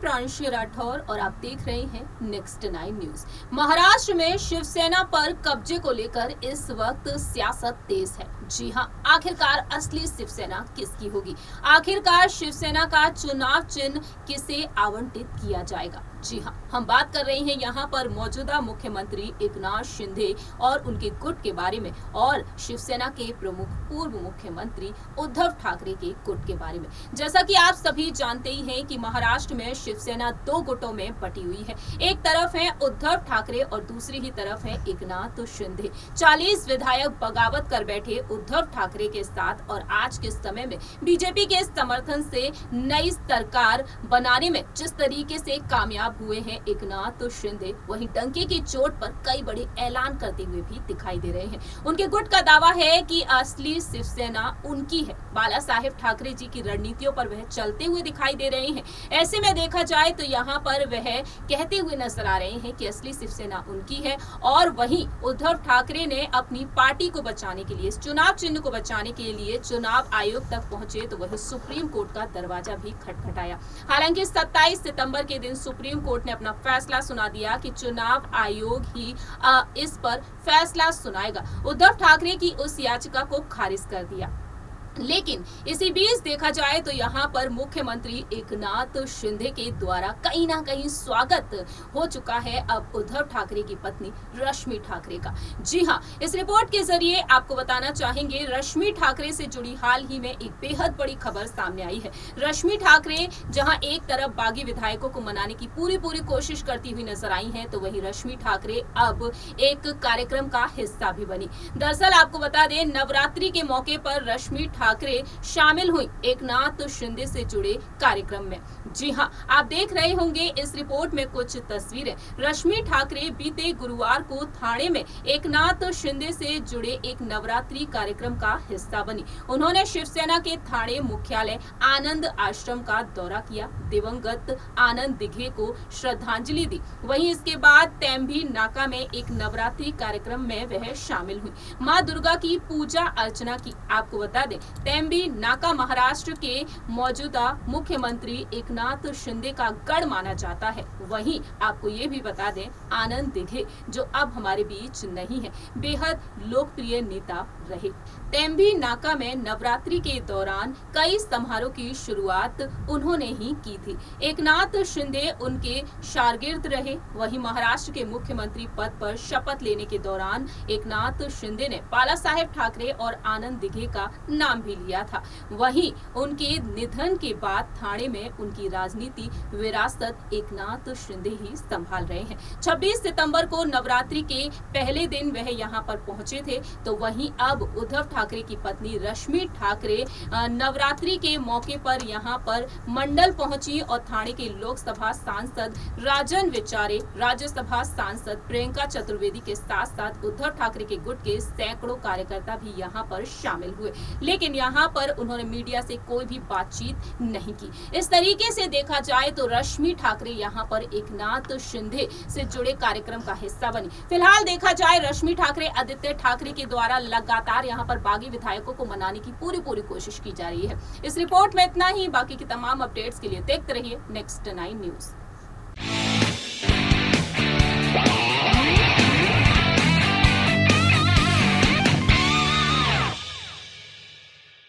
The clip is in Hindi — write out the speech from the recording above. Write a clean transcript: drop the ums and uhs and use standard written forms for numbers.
प्रांशु राठौर और आप देख रहे हैं नेक्स्ट 9 न्यूज। महाराष्ट्र में शिवसेना पर कब्जे को लेकर इस वक्त सियासत तेज है। जी हां, आखिरकार असली शिवसेना किसकी होगी? आखिरकार शिवसेना का चुनाव चिन्ह किसे आवंटित किया जाएगा? जी हां, हम बात कर रहे हैं यहाँ पर मौजूदा मुख्यमंत्री एकनाथ शिंदे और उनके गुट के बारे में और शिवसेना के प्रमुख पूर्व मुख्यमंत्री उद्धव ठाकरे के गुट के बारे में। जैसा कि आप सभी जानते ही हैं कि महाराष्ट्र में शिवसेना दो गुटों में बटी हुई है। एक तरफ है उद्धव ठाकरे और दूसरी ही तरफ है एकनाथ शिंदे। 40 विधायक बगावत कर बैठे उद्धव ठाकरे के साथ और आज के समय में बीजेपी के समर्थन से नई सरकार बनाने में जिस तरीके से कामयाब हुए हैं एकनाथ शिंदे, वहीं डंके की चोट पर कई बड़े ऐलान करते हुए भी दिखाई दे रहे हैं। उनके गुट का दावा है कि असली शिवसेना उनकी है। बाला साहेब ठाकरे जी की रणनीतियों पर वह चलते हुए दिखाई दे रहे हैं। ऐसे में देखा जाए तो यहाँ पर वह कहते हुए नजर आ रहे हैं कि असली शिवसेना उनकी है। और वहीं उद्धव ठाकरे ने अपनी पार्टी को बचाने के लिए, इस चुनाव चिन्ह को बचाने के लिए चुनाव आयोग तक पहुंचे तो वह सुप्रीम कोर्ट का दरवाजा भी खटखटाया। हालांकि 27 सितंबर के दिन सुप्रीम कोर्ट ने अपना फैसला सुना दिया कि चुनाव आयोग ही इस पर फैसला सुनाएगा। उद्धव ठाकरे की उस याचिका को खारिज कर दिया। लेकिन इसी बीच देखा जाए तो यहाँ पर मुख्यमंत्री एकनाथ शिंदे के द्वारा कहीं ना कहीं स्वागत हो चुका है अब उद्धव ठाकरे की पत्नी रश्मि ठाकरे का। जी हाँ, इस रिपोर्ट के जरिए आपको बताना चाहेंगे, रश्मि ठाकरे से जुड़ी हाल ही में एक बेहद बड़ी खबर सामने आई है। रश्मि ठाकरे जहां एक तरफ बागी विधायकों को मनाने की पूरी कोशिश करती हुई नजर आई है, तो वहीं रश्मि ठाकरे अब एक कार्यक्रम का हिस्सा भी बनी। दरअसल आपको बता दें, नवरात्रि के मौके पर रश्मि ठाकरे शामिल हुई एकनाथ शिंदे से जुड़े कार्यक्रम में। जी हां, आप देख रहे होंगे इस रिपोर्ट में कुछ तस्वीरें। रश्मि ठाकरे बीते गुरुवार को थाने में एकनाथ शिंदे से जुड़े एक नवरात्रि कार्यक्रम का हिस्सा बनी। उन्होंने शिवसेना के थाने मुख्यालय आनंद आश्रम का दौरा किया, दिवंगत आनंद दिघे को श्रद्धांजलि दी। वहीं इसके बाद तेम्भी नाका में एक नवरात्रि कार्यक्रम में वह शामिल हुई, मां दुर्गा की पूजा अर्चना की। आपको बता दें, तेम्भी नाका महाराष्ट्र के मौजूदा मुख्यमंत्री एकनाथ शिंदे का गढ़ माना जाता है। वहीं आपको ये भी बता दें, आनंद दिघे जो अब हमारे बीच नहीं है, बेहद लोकप्रिय नेता रहे। तेम्भी नाका में नवरात्रि के दौरान कई समारोह की शुरुआत उन्होंने ही की थी। एकनाथ शिंदे उनके शागिर्द रहे। वहीं महाराष्ट्र के मुख्यमंत्री पद पर शपथ लेने के दौरान एकनाथ शिंदे ने बाला साहेब ठाकरे और आनंद दिघे का नाम भी लिया था। वहीं उनके निधन के बाद थाने में उनकी राजनीति विरासत एकनाथ शिंदे ही संभाल रहे हैं। 26 सितंबर को नवरात्रि के पहले दिन वह यहां पर पहुंचे थे, तो वहीं अब उद्धव ठाकरे की पत्नी रश्मि ठाकरे नवरात्रि के मौके पर यहां पर मंडल पहुंची और थाने के लोकसभा सांसद राजन विचारे, राज्यसभा सांसद प्रियंका चतुर्वेदी के साथ साथ उद्धव ठाकरे के गुट के सैकड़ों कार्यकर्ता भी यहां पर शामिल हुए। लेकिन यहाँ पर उन्होंने मीडिया से कोई भी बातचीत नहीं की। इस तरीके से देखा जाए तो रश्मि ठाकरे यहाँ पर एकनाथ शिंदे से जुड़े कार्यक्रम का हिस्सा बनी। फिलहाल देखा जाए, रश्मि ठाकरे आदित्य ठाकरे के द्वारा लगातार यहाँ पर बागी विधायकों को मनाने की पूरी कोशिश की जा रही है। इस रिपोर्ट में इतना ही। बाकी की तमाम अपडेट्स के लिए देखते रहिए नेक्स्ट 9 न्यूज।